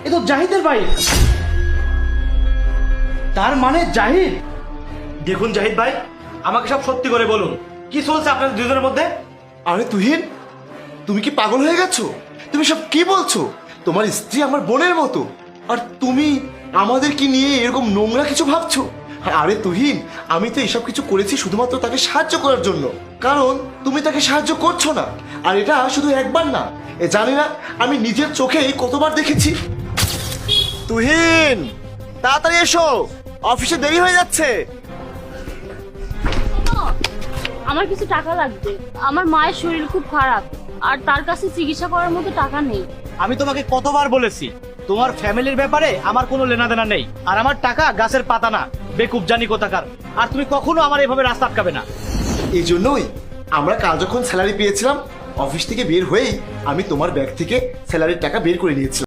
এ তো জাহিদের বাইক। তার মানে জাহিদ। দেখুন জাহিদ ভাই, আমাকে সব সত্যি করে বলুন, কি চলছে আপনাদের দুজনের মধ্যে? আরে তুহিন, তুমি কি পাগল হয়ে গেছো? তুমি সব কি বলছো? তোমার স্ত্রী আমার বোনের মতো, আর তুমি আমাদের কি নিয়ে এরকম নোংরা কিছু ভাবছো? আরে তুহিন, আমি তো এসব কিছু করেছি শুধুমাত্র তাকে সাহায্য করার জন্য, কারণ তুমি তাকে সাহায্য করছো না। আর এটা শুধু একবার না, এ জানি না, আমি নিজের চোখেই কতবার দেখেছি। তুহিন, তাড়াতাড়ি এসো, অফিসে দেরি হয়ে যাচ্ছে। আমার কিছু টাকা লাগবে, আমার মায়ের শরীর খুব খারাপ আর তার কাছে চিকিৎসা করার মতো টাকা নেই। আমি তোমাকে কতবার বলেছি তোমার ফ্যামিলির ব্যাপারে আমার কোনো লেনাদেনা নেই, আর আমার টাকা গাছের পাতা না, বেকুব জানি কোথাকার। আর তুমি কখনো আমার এভাবে রাস্তা আটকাবে না। এই জন্যই আমরা কাল যখন স্যালারি পেয়েছিলাম, অফিস থেকে বের হয়েই আমি তোমার ব্যাগ থেকে স্যালারির টাকা বের করে নিয়েছিলাম।